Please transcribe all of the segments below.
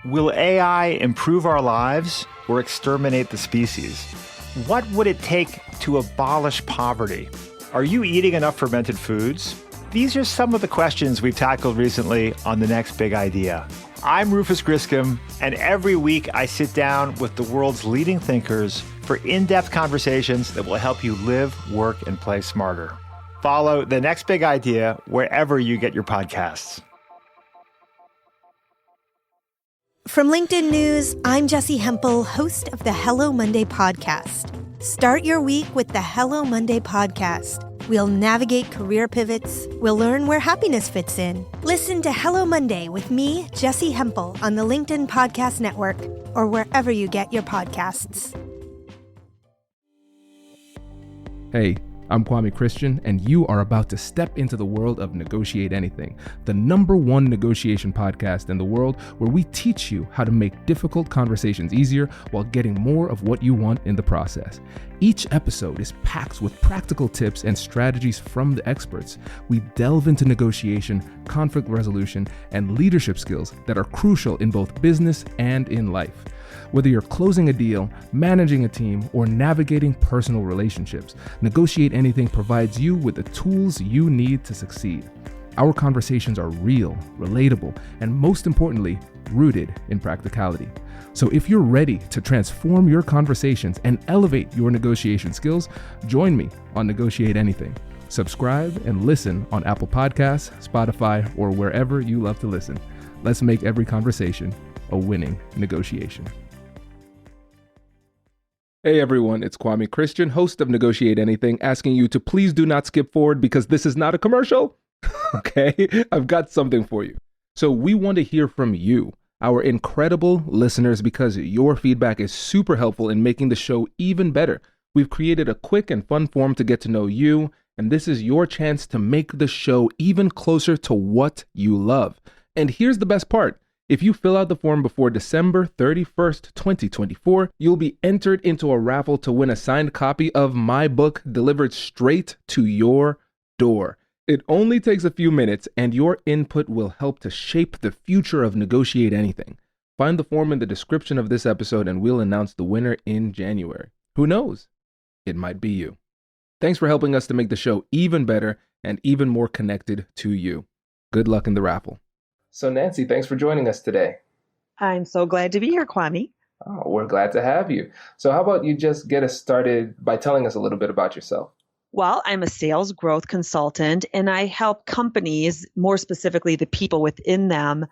Will AI improve our lives or exterminate the species? What would it take to abolish poverty? Are you eating enough fermented foods? These are some of the questions we've tackled recently on The Next Big Idea. I'm Rufus Griscom, and every week I sit down with the world's leading thinkers for in-depth conversations that will help you live, work, and play smarter. Follow The Next Big Idea wherever you get your podcasts. From LinkedIn News, I'm Jessie Hempel, host of the Hello Monday podcast. Start your week with the Hello Monday podcast. We'll navigate career pivots. We'll learn where happiness fits in. Listen to Hello Monday with me, Jessie Hempel, on the LinkedIn Podcast Network or wherever you get your podcasts. Hey, I'm Kwame Christian, and you are about to step into the world of Negotiate Anything, the #1 negotiation podcast in the world where we teach you how to make difficult conversations easier while getting more of what you want in the process. Each episode is packed with practical tips and strategies from the experts. We delve into negotiation, conflict resolution, and leadership skills that are crucial in both business and in life. Whether you're closing a deal, managing a team, or navigating personal relationships, Negotiate Anything provides you with the tools you need to succeed. Our conversations are real, relatable, and most importantly, rooted in practicality. So if you're ready to transform your conversations and elevate your negotiation skills, join me on Negotiate Anything. Subscribe and listen on Apple Podcasts, Spotify, or wherever you love to listen. Let's make every conversation a winning negotiation. Hey everyone, it's Kwame Christian, host of Negotiate Anything, asking you to please do not skip forward because this is not a commercial. Okay, I've got something for you. So we want to hear from you, our incredible listeners, because your feedback is super helpful in making the show even better. We've created a quick and fun form to get to know you, and this is your chance to make the show even closer to what you love. And here's the best part. If you fill out the form before December 31st, 2024, you'll be entered into a raffle to win a signed copy of my book delivered straight to your door. It only takes a few minutes, and your input will help to shape the future of Negotiate Anything. Find the form in the description of this episode, and we'll announce the winner in January. Who knows? It might be you. Thanks for helping us to make the show even better and even more connected to you. Good luck in the raffle. So Nancy, thanks for joining us today. I'm so glad to be here, Kwame. Oh, we're glad to have you. So how about you just get us started by telling us a little bit about yourself? Well, I'm a sales growth consultant, and I help companies, more specifically the people within them,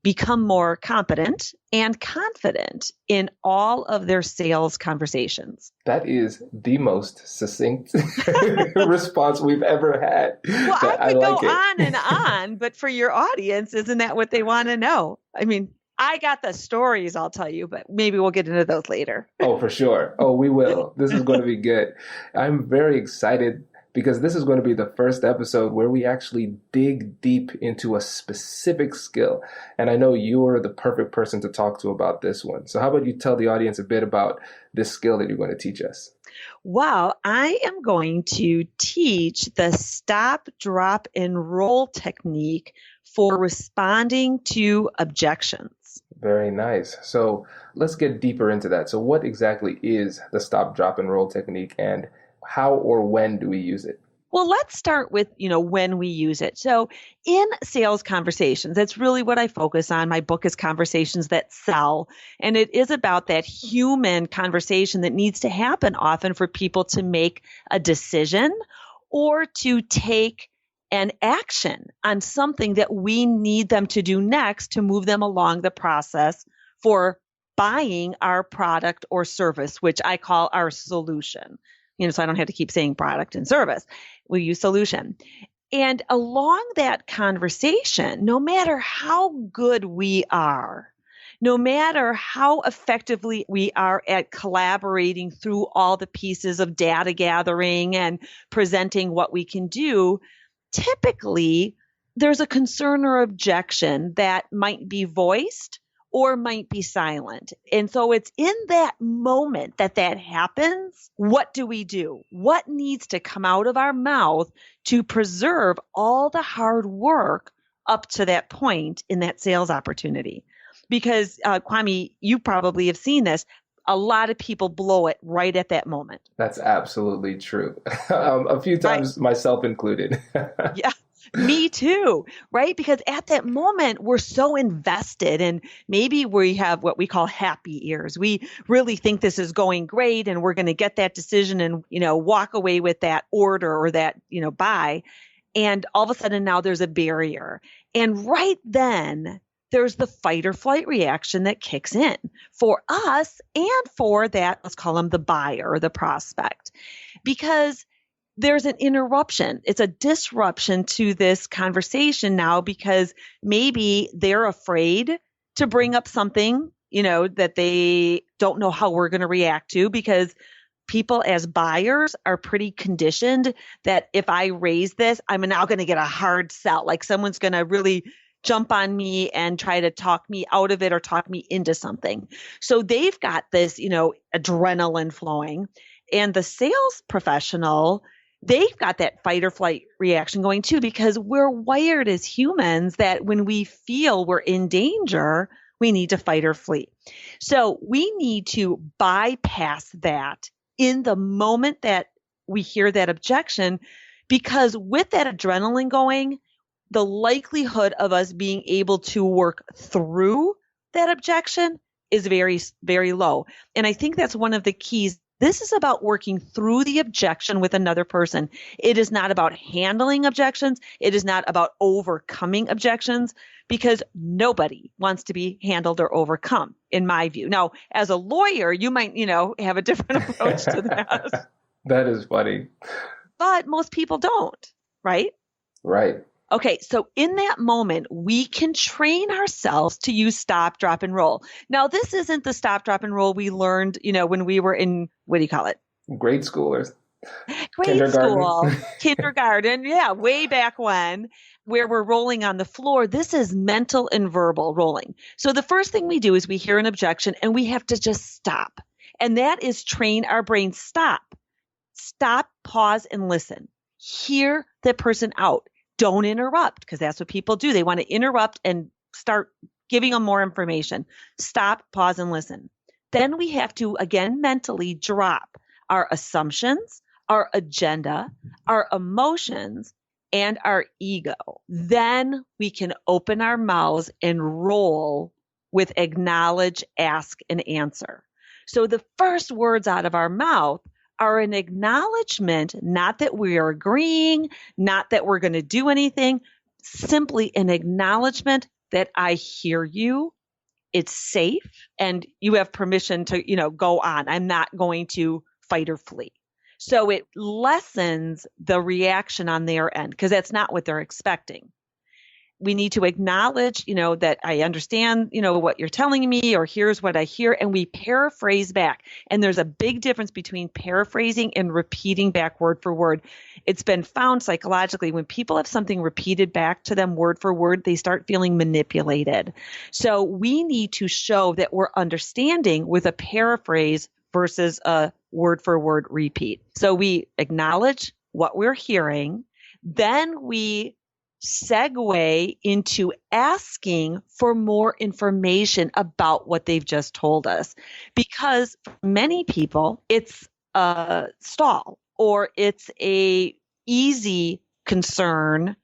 become more competent and confident in all of their sales conversations. That is the most succinct response we've ever had. Well, I could go on and on, but for your audience, isn't that what they want to know? I mean, I got the stories, I'll tell you, but maybe we'll get into those later. Oh, for sure. Oh, we will. This is going to be good. I'm very excited because this is going to be the first episode where we actually dig deep into a specific skill. And I know you're the perfect person to talk to about this one. So how about you tell the audience a bit about this skill that you're going to teach us? Well, I am going to teach the stop, drop, and roll technique for responding to objections. Very nice. So let's get deeper into that. So what exactly is the stop, drop, and roll technique, and how or when do we use it? Well, let's start with, when we use it. So in sales conversations, that's really what I focus on. My book is Conversations That Sell, and it is about that human conversation that needs to happen often for people to make a decision or to take an action on something that we need them to do next to move them along the process for buying our product or service, which I call our solution. So I don't have to keep saying product and service. We use solution. And along that conversation, no matter how good we are, no matter how effectively we are at collaborating through all the pieces of data gathering and presenting what we can do, typically there's a concern or objection that might be voiced or might be silent. And so it's in that moment that happens. What do we do? What needs to come out of our mouth to preserve all the hard work up to that point in that sales opportunity? Because Kwame, you probably have seen this. A lot of people blow it right at that moment. That's absolutely true. A few Right. times, myself included. Yeah, me too, right? Because at that moment, we're so invested, and maybe we have what we call happy ears. We really think this is going great and we're going to get that decision and, walk away with that order or that, buy. And all of a sudden now there's a barrier. And right then, there's the fight or flight reaction that kicks in for us and for that, let's call them the buyer or the prospect, because there's an interruption. It's a disruption to this conversation now because maybe they're afraid to bring up something, that they don't know how we're going to react to, because people as buyers are pretty conditioned that if I raise this, I'm now going to get a hard sell. Like someone's going to really jump on me and try to talk me out of it or talk me into something. So they've got this, adrenaline flowing, and the sales professional, they've got that fight or flight reaction going too, because we're wired as humans that when we feel we're in danger, we need to fight or flee. So we need to bypass that in the moment that we hear that objection, because with that adrenaline going, the likelihood of us being able to work through that objection is very, very low. And I think that's one of the keys. This is about working through the objection with another person. It is not about handling objections. It is not about overcoming objections, because nobody wants to be handled or overcome, in my view. Now, as a lawyer, you might, have a different approach to that. That is funny. But most people don't, right? Right. Okay, so in that moment, we can train ourselves to use stop, drop, and roll. Now, this isn't the stop, drop, and roll we learned, when we were in, what do you call it? Grade school or kindergarten. Yeah, way back when, where we're rolling on the floor. This is mental and verbal rolling. So the first thing we do is we hear an objection and we have to just stop. And that is train our brain. Stop, pause, and listen. Hear the person out. Don't interrupt, because that's what people do. They want to interrupt and start giving them more information. Stop, pause, and listen. Then we have to, again, mentally drop our assumptions, our agenda, our emotions, and our ego. Then we can open our mouths and roll with acknowledge, ask, and answer. So the first words out of our mouth are an acknowledgement, not that we are agreeing, not that we're going to do anything, simply an acknowledgement that I hear you, it's safe, and you have permission to, go on. I'm not going to fight or flee. So it lessens the reaction on their end, because that's not what they're expecting. We need to acknowledge, that I understand, what you're telling me, or here's what I hear, and we paraphrase back. And there's a big difference between paraphrasing and repeating back word for word. It's been found psychologically, when people have something repeated back to them word for word, they start feeling manipulated. So we need to show that we're understanding with a paraphrase versus a word for word repeat. So we acknowledge what we're hearing, then we segue into asking for more information about what they've just told us. Because for many people, it's a stall, or it's a easy concern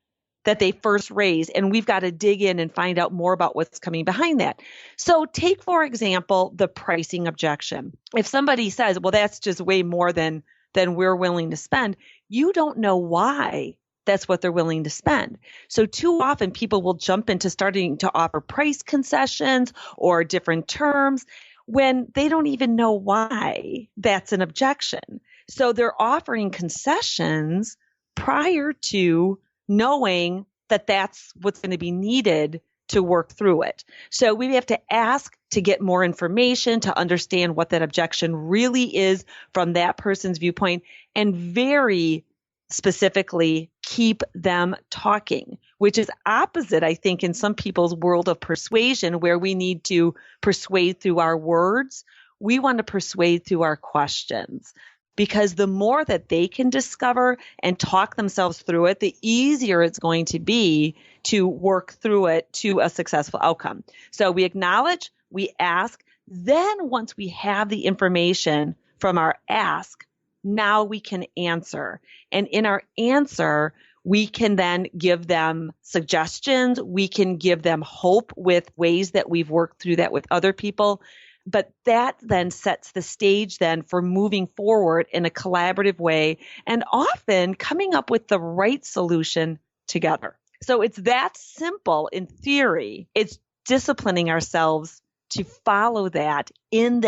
that they first raise, and we've got to dig in and find out more about what's coming behind that. So take, for example, the pricing objection. If somebody says, well, that's just way more than we're willing to spend, you don't know why that's what they're willing to spend. So too often people will jump into starting to offer price concessions or different terms when they don't even know why that's an objection. So they're offering concessions prior to knowing that that's what's going to be needed to work through it. So we have to ask to get more information, to understand what that objection really is from that person's viewpoint, and very specifically keep them talking, which is opposite, I think, in some people's world of persuasion, where we need to persuade through our words. We want to persuade through our questions, because the more that they can discover and talk themselves through it, the easier it's going to be to work through it to a successful outcome. So we acknowledge, we ask, then once we have the information from our ask, now we can answer. And in our answer, we can then give them suggestions. We can give them hope with ways that we've worked through that with other people. But that then sets the stage then for moving forward in a collaborative way and often coming up with the right solution together. So it's that simple in theory. It's disciplining ourselves to follow that in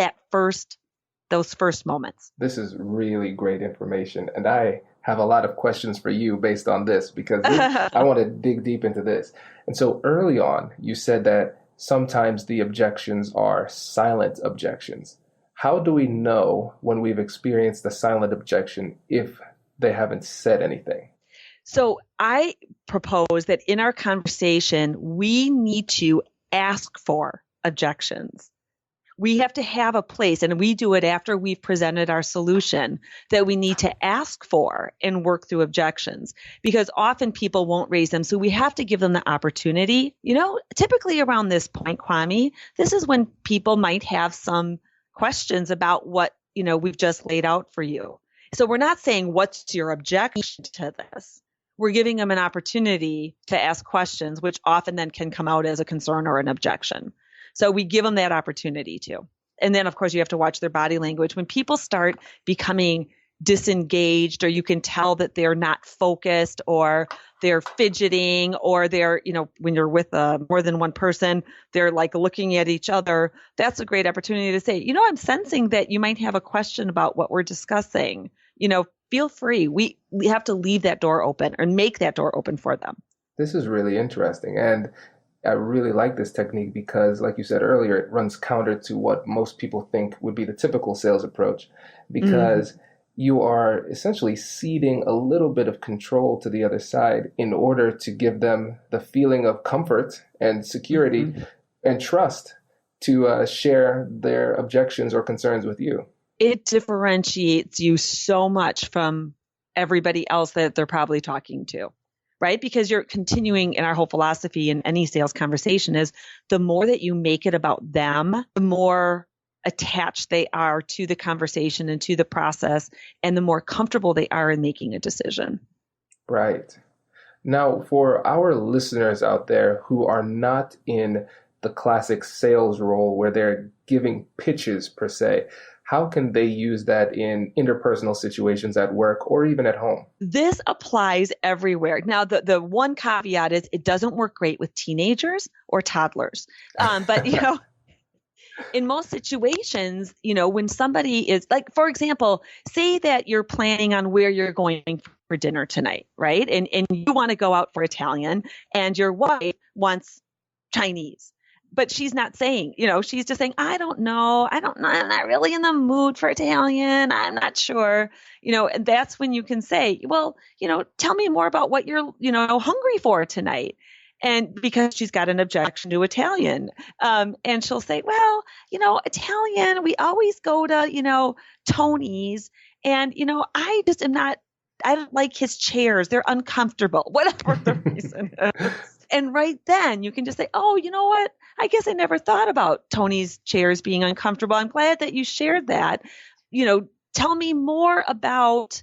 those first moments. This is really great information. And I have a lot of questions for you based on this because I want to dig deep into this. And so early on, you said that sometimes the objections are silent objections. How do we know when we've experienced a silent objection if they haven't said anything? So I propose that in our conversation, we need to ask for objections. We have to have a place, and we do it after we've presented our solution, that we need to ask for and work through objections, because often people won't raise them. So we have to give them the opportunity. Typically around this point, Kwame, this is when people might have some questions about what, we've just laid out for you. So we're not saying, what's your objection to this? We're giving them an opportunity to ask questions, which often then can come out as a concern or an objection. So we give them that opportunity too. And then, of course, you have to watch their body language. When people start becoming disengaged, or you can tell that they're not focused, or they're fidgeting, or they're, when you're with more than one person, they're like looking at each other. That's a great opportunity to say, I'm sensing that you might have a question about what we're discussing. Feel free. We have to leave that door open or make that door open for them. This is really interesting. And I really like this technique because, like you said earlier, it runs counter to what most people think would be the typical sales approach, because you are essentially ceding a little bit of control to the other side in order to give them the feeling of comfort and security and trust to share their objections or concerns with you. It differentiates you so much from everybody else that they're probably talking to. Right? Because you're continuing in our whole philosophy in any sales conversation is the more that you make it about them, the more attached they are to the conversation and to the process, and the more comfortable they are in making a decision. Right. Now, for our listeners out there who are not in the classic sales role where they're giving pitches per se, how can they use that in interpersonal situations at work or even at home? This applies everywhere. Now, the one caveat is it doesn't work great with teenagers or toddlers. But, in most situations, when somebody is like, for example, say that you're planning on where you're going for dinner tonight, right? And you want to go out for Italian and your wife wants Chinese. But she's not saying, she's just saying, I don't know. I'm not really in the mood for Italian. I'm not sure, and that's when you can say, well, tell me more about what you're, hungry for tonight. And because she's got an objection to Italian, and she'll say, well, Italian, we always go to, Tony's, and, I just am not, I don't like his chairs. They're uncomfortable, whatever the reason is. And right then you can just say, oh, you know what? I guess I never thought about Tony's chairs being uncomfortable. I'm glad that you shared that. Tell me more about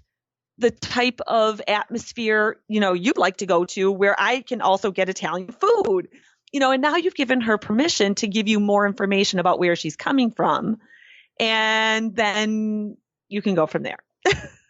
the type of atmosphere, you'd like to go to where I can also get Italian food, and now you've given her permission to give you more information about where she's coming from. And then you can go from there.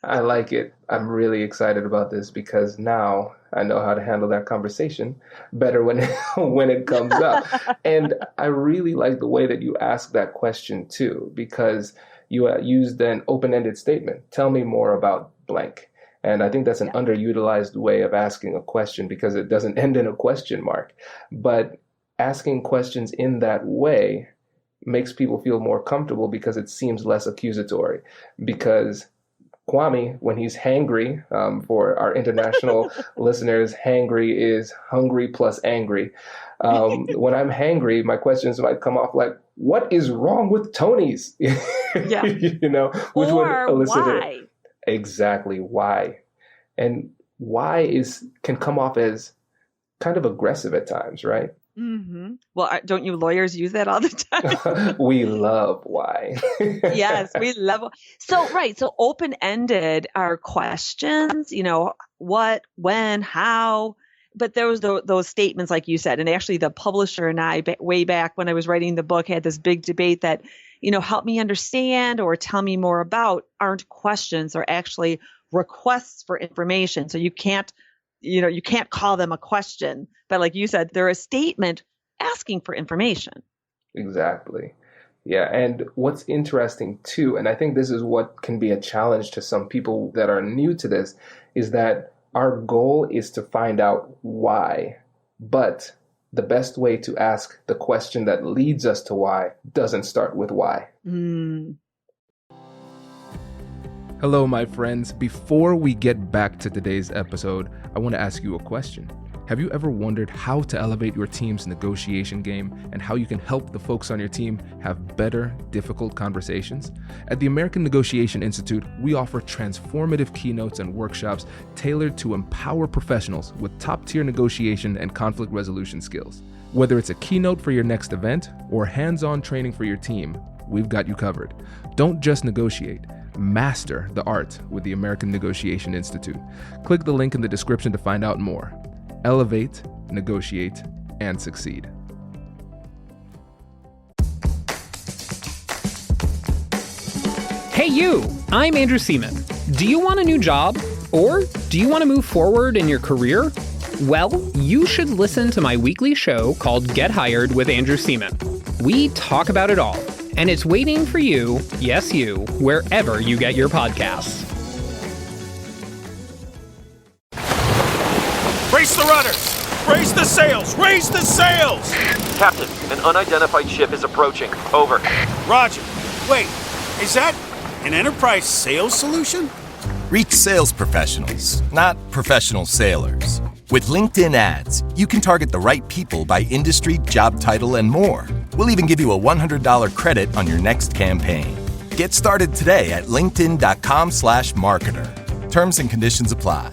I like it. I'm really excited about this because now I know how to handle that conversation better when it comes up. And I really like the way that you ask that question too, because you used an open-ended statement. Tell me more about blank. And I think that's an underutilized way of asking a question because it doesn't end in a question mark. But asking questions in that way makes people feel more comfortable because it seems less accusatory. Because Kwame, when he's hangry, for our international listeners, hangry is hungry plus angry. When I'm hangry, my questions might come off like, what is wrong with Tony's? Yeah. Which or would elicit why? Exactly why. And why can come off as kind of aggressive at times, right? Mm-hmm. Well, don't you lawyers use that all the time? We love why. Yes, we love. So, right. So open-ended are questions, what, when, how. But there was those statements, like you said, and actually the publisher and I, way back when I was writing the book, had this big debate that, help me understand or tell me more about aren't questions, or actually requests for information. So you can't call them a question, but like you said, they're a statement asking for information. Exactly. Yeah. And what's interesting too, and I think this is what can be a challenge to some people that are new to this, is that our goal is to find out why, but the best way to ask the question that leads us to why doesn't start with why. Hello, my friends. Before we get back to today's episode, I want to ask you a question. Have you ever wondered how to elevate your team's negotiation game and how you can help the folks on your team have better, difficult conversations? At the American Negotiation Institute, we offer transformative keynotes and workshops tailored to empower professionals with top-tier negotiation and conflict resolution skills. Whether it's a keynote for your next event or hands-on training for your team, we've got you covered. Don't just negotiate. Master the art with the American Negotiation Institute. Click the link in the description to find out more. Elevate, negotiate, and succeed. Hey you, I'm Andrew Seaman. Do you want a new job? Or do you want to move forward in your career? Well, you should listen to my weekly show called Get Hired with Andrew Seaman. We talk about it all, and it's waiting for you, yes you, wherever you get your podcasts. Brace the rudders! Brace the sails! Raise the sails! Captain, an unidentified ship is approaching. Over. Roger. Wait, is that an enterprise sales solution? Reach sales professionals, not professional sailors. With LinkedIn ads, you can target the right people by industry, job title, and more. We'll even give you a $100 credit on your next campaign. Get started today at linkedin.com/marketer. Terms and conditions apply.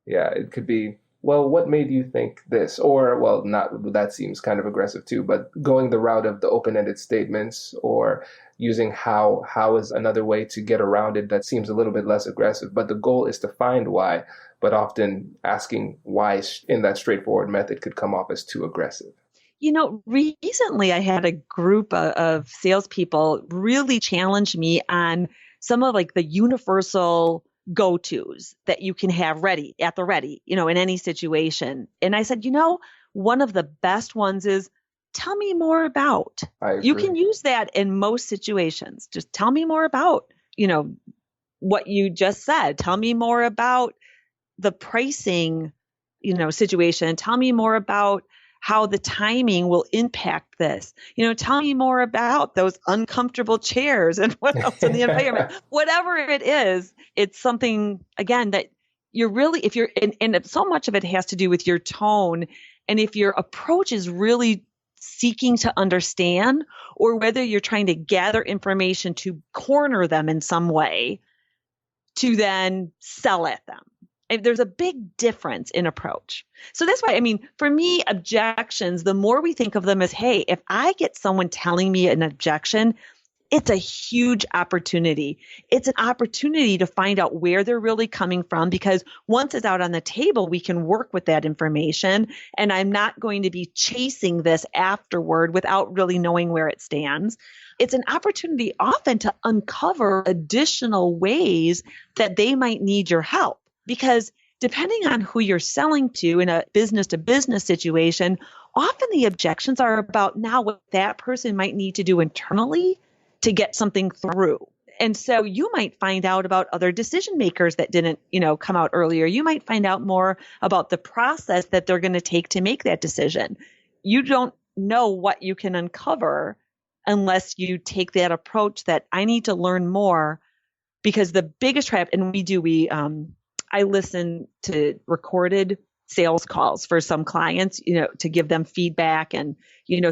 Yeah, it could be, well, what made you think this? Or, well, not, that seems kind of aggressive too, but going the route of the open-ended statements or using how is another way to get around it that seems a little bit less aggressive. But the goal is to find why, but often asking why in that straightforward method could come off as too aggressive. Recently I had a group of salespeople really challenge me on some of like the universal go-tos that you can have ready in any situation. And I said, one of the best ones is tell me more about. You can use that in most situations. Just tell me more about, what you just said. Tell me more about the pricing, situation. Tell me more about how the timing will impact this. Tell me more about those uncomfortable chairs and what else in the environment. Whatever it is, it's something, again, that you're really, if you're, and so much of it has to do with your tone. And if your approach is really seeking to understand, or whether you're trying to gather information to corner them in some way to then sell at them. And there's a big difference in approach. So that's why, for me, objections, the more we think of them as, hey, if I get someone telling me an objection, it's a huge opportunity. It's an opportunity to find out where they're really coming from, because once it's out on the table, we can work with that information. And I'm not going to be chasing this afterward without really knowing where it stands. It's an opportunity often to uncover additional ways that they might need your help. Because depending on who you're selling to in a business-to-business situation, often the objections are about now what that person might need to do internally to get something through. And so you might find out about other decision makers that didn't, come out earlier. You might find out more about the process that they're going to take to make that decision. You don't know what you can uncover unless you take that approach that I need to learn more, because the biggest trap, and I listen to recorded sales calls for some clients, to give them feedback and,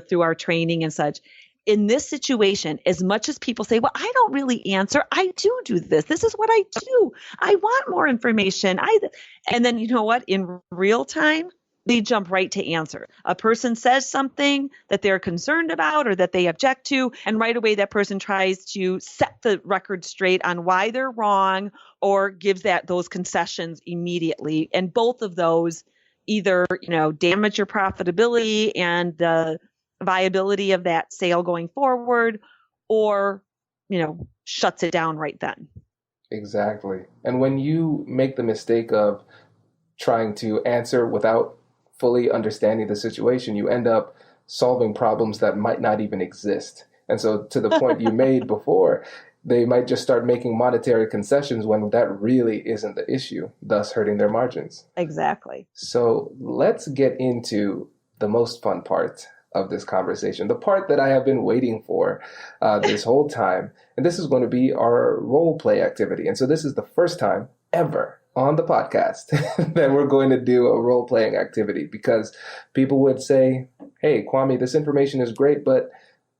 through our training and such. in this situation, as much as people say, well, I don't really answer, I do this. This is what I do. I want more information. And then you know what? In real time, they jump right to answer. A person says something that they're concerned about or that they object to, and right away that person tries to set the record straight on why they're wrong or gives those concessions immediately. And both of those either, damage your profitability and the viability of that sale going forward, or, shuts it down right then. Exactly. And when you make the mistake of trying to answer without fully understanding the situation, you end up solving problems that might not even exist. And so to the point you made before, they might just start making monetary concessions when that really isn't the issue, thus hurting their margins. Exactly. So let's get into the most fun part of this conversation, the part that I have been waiting for this whole time. And this is going to be our role play activity. And so this is the first time ever on the podcast that we're going to do a role-playing activity, because people would say, hey, Kwame, this information is great, but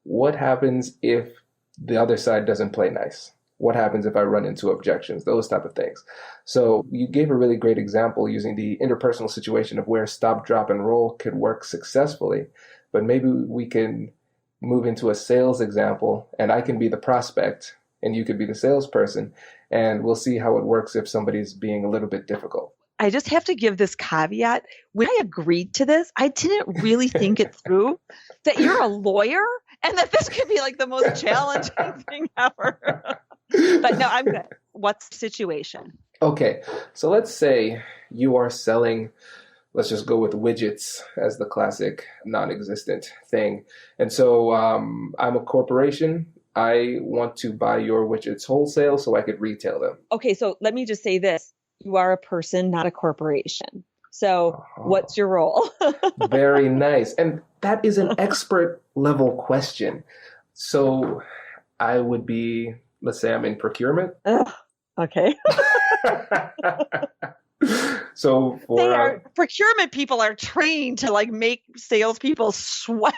what happens if the other side doesn't play nice? What happens if I run into objections? Those type of things. So you gave a really great example using the interpersonal situation of where stop, drop, and roll could work successfully. But maybe we can move into a sales example, and I can be the prospect and you could be the salesperson, and we'll see how it works if somebody's being a little bit difficult. I just have to give this caveat. When I agreed to this, I didn't really think it through that you're a lawyer and that this could be like the most challenging thing ever. But no, I'm good. What's the situation? Okay. So let's say you are selling, let's just go with widgets as the classic non-existent thing. And so I'm a corporation. I want to buy your widgets wholesale so I could retail them. Okay, so let me just say this. You are a person, not a corporation. So what's your role? Very nice. And that is an expert level question. So I would be, let's say I'm in procurement. Okay. So procurement people are trained to like make salespeople sweat.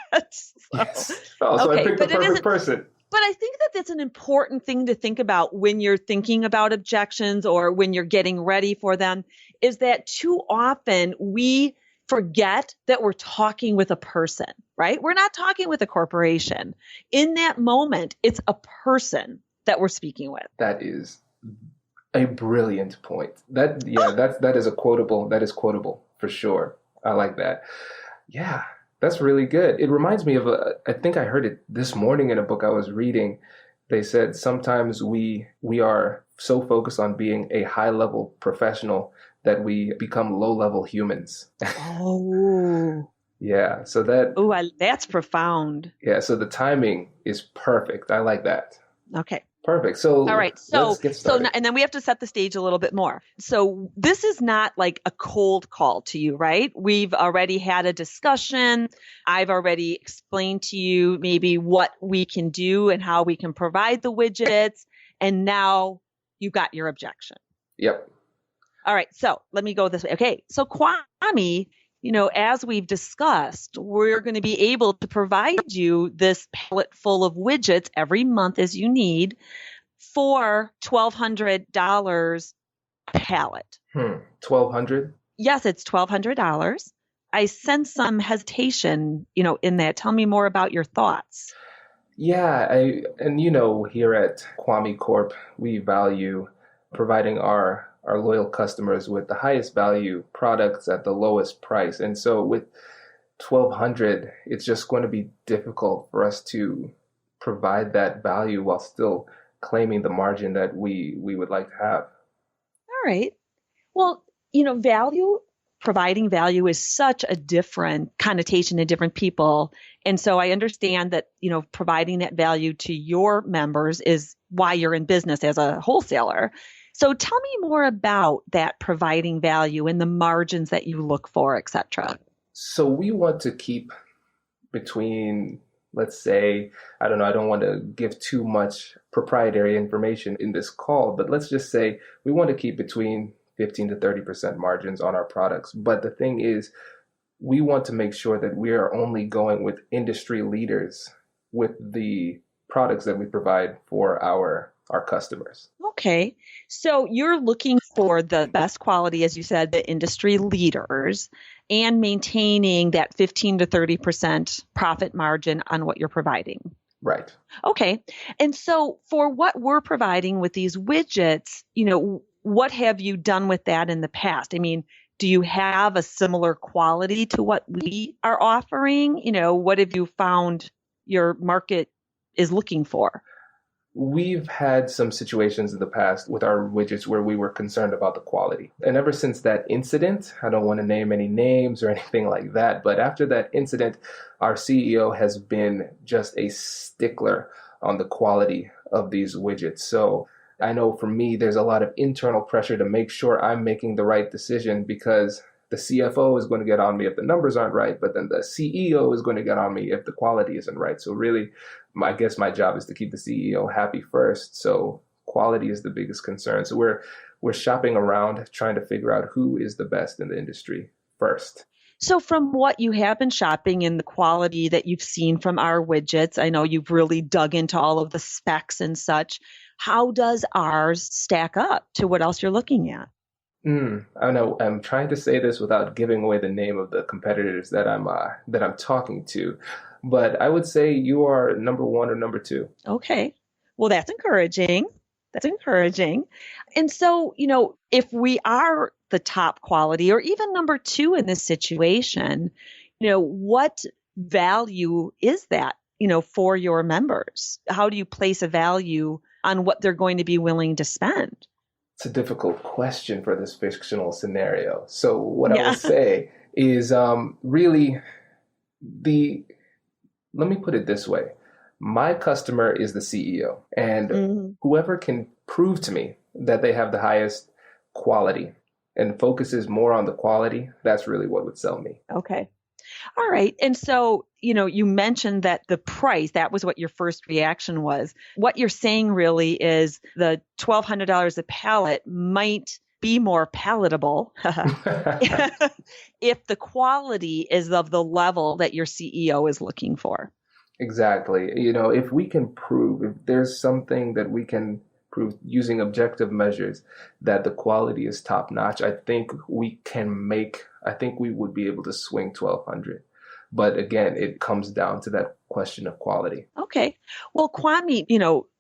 Yes. Oh, so okay, I picked the perfect person. But I think that that's an important thing to think about when you're thinking about objections or when you're getting ready for them, is that too often we forget that we're talking with a person, right? We're not talking with a corporation. In that moment, it's a person that we're speaking with. That is a brilliant point. That is quotable. That is quotable for sure. I like that. Yeah. That's really good. It reminds me of I think I heard it this morning in a book I was reading. They said sometimes we are so focused on being a high-level professional that we become low-level humans. Oh. Yeah. So that's profound. Yeah. So the timing is perfect. I like that. Okay. Perfect. So all right. So and then we have to set the stage a little bit more. So this is not like a cold call to you, right? We've already had a discussion. I've already explained to you maybe what we can do and how we can provide the widgets. And now you got your objection. Yep. All right. So let me go this way. Okay. So Kwame, as we've discussed, we're going to be able to provide you this pallet full of widgets every month as you need for $1,200 a pallet. $1,200? Yes, it's $1,200. I sense some hesitation, in that. Tell me more about your thoughts. Yeah. Here at Kwame Corp, we value providing our loyal customers with the highest value products at the lowest price. And so with $1,200, it's just going to be difficult for us to provide that value while still claiming the margin that we would like to have. All right. Well, providing value is such a different connotation to different people. And so I understand that, providing that value to your members is why you're in business as a wholesaler. So tell me more about that providing value and the margins that you look for, et cetera. So we want to keep between, let's say, I don't want to give too much proprietary information in this call, but let's just say we want to keep between 15 to 30% margins on our products. But the thing is, we want to make sure that we are only going with industry leaders with the products that we provide for our customers. Okay. So you're looking for the best quality, as you said, the industry leaders, and maintaining that 15 to 30% profit margin on what you're providing. Right. Okay. And so for what we're providing with these widgets, what have you done with that in the past? I mean, do you have a similar quality to what we are offering? What have you found your market is looking for? We've had some situations in the past with our widgets where we were concerned about the quality. And ever since that incident, I don't want to name any names or anything like that, but after that incident, our CEO has been just a stickler on the quality of these widgets. So I know for me, there's a lot of internal pressure to make sure I'm making the right decision, because the CFO is going to get on me if the numbers aren't right, but then the CEO is going to get on me if the quality isn't right. So really, I guess my job is to keep the CEO happy first. So quality is the biggest concern. So we're shopping around trying to figure out who is the best in the industry first. So from what you have been shopping and the quality that you've seen from our widgets, I know you've really dug into all of the specs and such. How does ours stack up to what else you're looking at? I know I'm trying to say this without giving away the name of the competitors that I'm talking to, but I would say you are number one or number two. Okay. Well, that's encouraging. That's encouraging. And so, if we are the top quality or even number two in this situation, what value is that, for your members? How do you place a value on what they're going to be willing to spend? It's a difficult question for this fictional scenario. So what I would say is really let me put it this way. My customer is the CEO, and whoever can prove to me that they have the highest quality and focuses more on the quality, that's really what would sell me. Okay. All right. And so, you mentioned that the price, that was what your first reaction was. What you're saying really is the $1,200 a pallet might be more palatable if the quality is of the level that your CEO is looking for. Exactly. If we can prove, if there's something that we can prove using objective measures that the quality is top notch, I think we would be able to swing 1,200. But again, it comes down to that question of quality. Okay. Well, Kwame,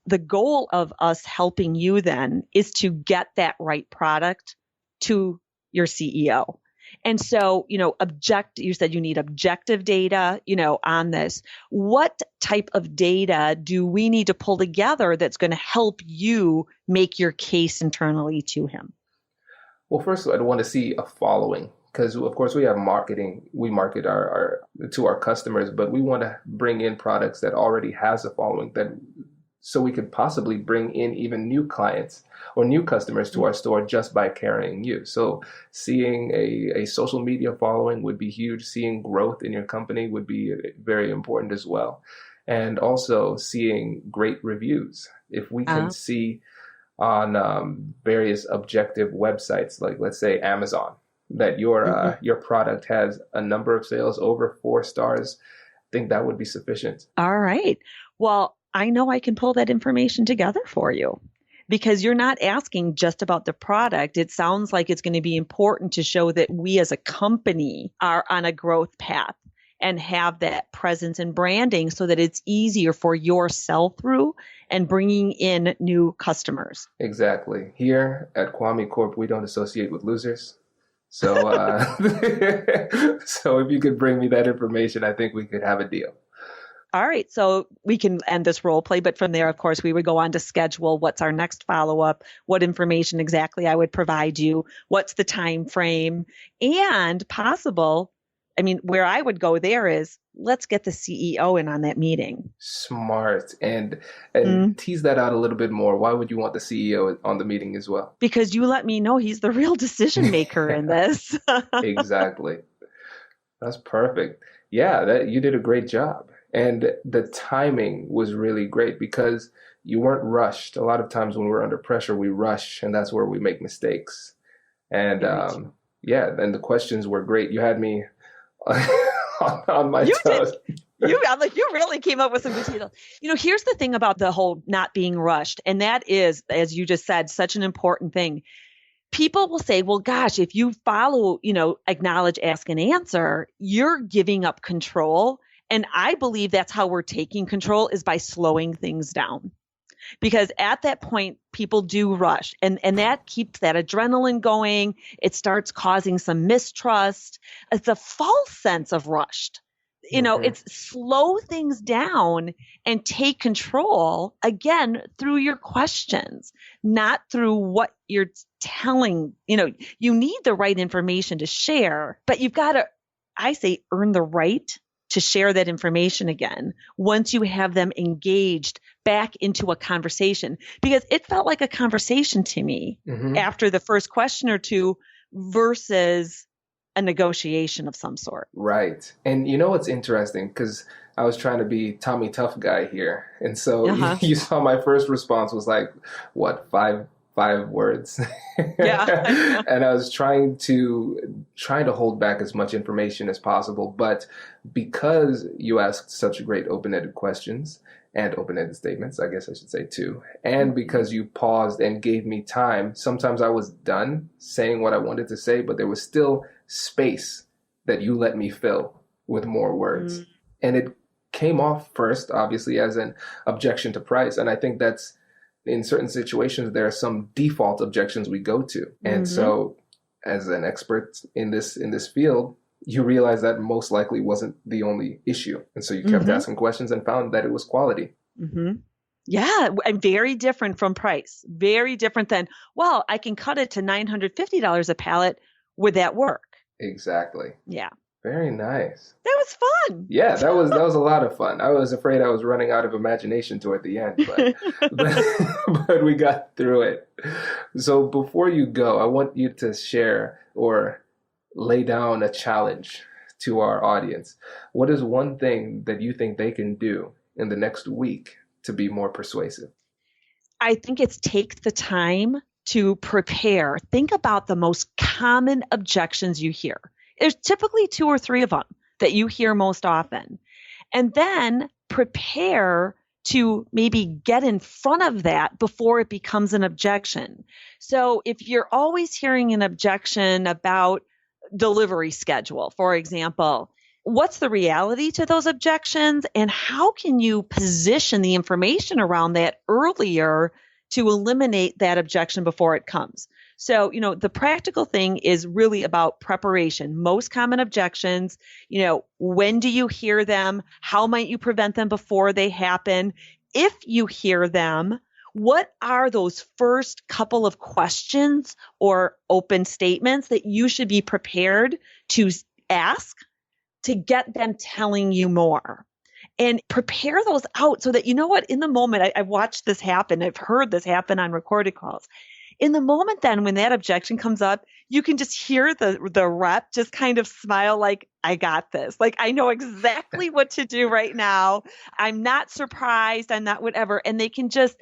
the goal of us helping you then is to get that right product to your CEO. And so, you said you need objective data, on this. What type of data do we need to pull together that's going to help you make your case internally to him? Well, first, I'd want to see a following, because of course we have marketing. We market our to our customers, but we want to bring in products that already has a following, so we could possibly bring in even new clients or new customers to our store just by carrying you. So seeing a social media following would be huge. Seeing growth in your company would be very important as well. And also seeing great reviews. If we can see on various objective websites, like let's say Amazon, that your product has a number of sales over 4 stars, I think that would be sufficient. All right. Well, I know I can pull that information together for you, because you're not asking just about the product. It sounds like it's going to be important to show that we as a company are on a growth path and have that presence and branding so that it's easier for your sell-through and bringing in new customers. Exactly. Here at Kwame Corp, we don't associate with losers. So, so if you could bring me that information, I think we could have a deal. All right. So we can end this role play, but from there, of course, we would go on to schedule what's our next follow-up, what information exactly I would provide you, what's the time frame, and possible. I mean, where I would go there is let's get the CEO in on that meeting. Smart. And tease that out a little bit more. Why would you want the CEO on the meeting as well? Because you let me know he's the real decision maker in this. Exactly. That's perfect. Yeah, you did a great job. And the timing was really great because you weren't rushed. A lot of times when we're under pressure, we rush, and that's where we make mistakes. And and the questions were great. You had me on my toes. I'm like, you really came up with some good details. Here's the thing about the whole not being rushed. And that is, as you just said, such an important thing. People will say, well, gosh, if you follow, acknowledge, ask, and answer, you're giving up control. And I believe that's how we're taking control, is by slowing things down. Because at that point, people do rush, and that keeps that adrenaline going. It starts causing some mistrust. It's a false sense of rushed. It's slow things down and take control, again, through your questions, not through what you're telling. You need the right information to share, but you've got to, I say, earn the right to share that information again once you have them engaged back into a conversation. Because it felt like a conversation to me after the first question or two versus a negotiation of some sort. Right. And what's interesting, because I was trying to be Tommy Tough guy here. And so you saw my first response was like, what, five words? Yeah. And I was trying to hold back as much information as possible. But because you asked such great open-ended questions and open-ended statements, I guess I should say too, and because you paused and gave me time, sometimes I was done saying what I wanted to say, but there was still space that you let me fill with more words. And it came off first, obviously, as an objection to price. And I think that's, in certain situations, there are some default objections we go to. And so as an expert in this field, you realize that most likely wasn't the only issue. And so you kept asking questions and found that it was quality. Yeah, and very different from price. Very different than, well, I can cut it to $950 a pallet. Would that work? Exactly. Yeah. Very nice. That was fun. Yeah, that was a lot of fun. I was afraid I was running out of imagination toward the end, but we got through it. So before you go, I want you to share or lay down a challenge to our audience. What is one thing that you think they can do in the next week to be more persuasive? I think it's take the time to prepare. Think about the most common objections you hear. There's typically 2 or 3 of them that you hear most often. And then prepare to maybe get in front of that before it becomes an objection. So if you're always hearing an objection about delivery schedule, for example, what's the reality to those objections, and how can you position the information around that earlier to eliminate that objection before it comes? So, the practical thing is really about preparation. Most common objections, when do you hear them? How might you prevent them before they happen? If you hear them, what are those first couple of questions or open statements that you should be prepared to ask to get them telling you more? And prepare those out so that, in the moment, I've watched this happen. I've heard this happen on recorded calls. In the moment then, when that objection comes up, you can just hear the rep just kind of smile like, I got this. Like, I know exactly what to do right now. I'm not surprised. I'm not whatever. And they can just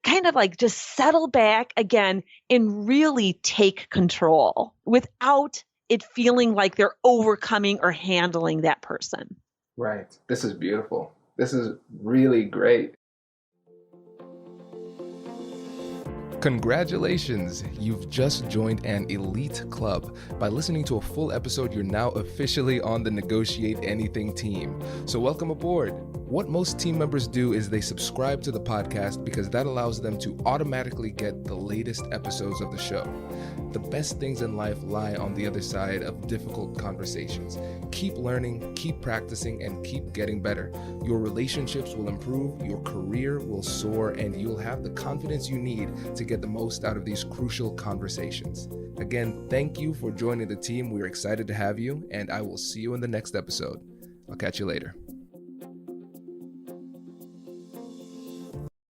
kind of like just settle back again and really take control without it feeling like they're overcoming or handling that person. Right. This is beautiful. This is really great. Congratulations! You've just joined an elite club. By listening to a full episode, you're now officially on the Negotiate Anything team. So welcome aboard. What most team members do is they subscribe to the podcast because that allows them to automatically get the latest episodes of the show. The best things in life lie on the other side of difficult conversations. Keep learning, keep practicing, and keep getting better. Your relationships will improve, your career will soar, and you'll have the confidence you need to get the most out of these crucial conversations. Again, thank you for joining the team. We're excited to have you, and I will see you in the next episode. I'll catch you later.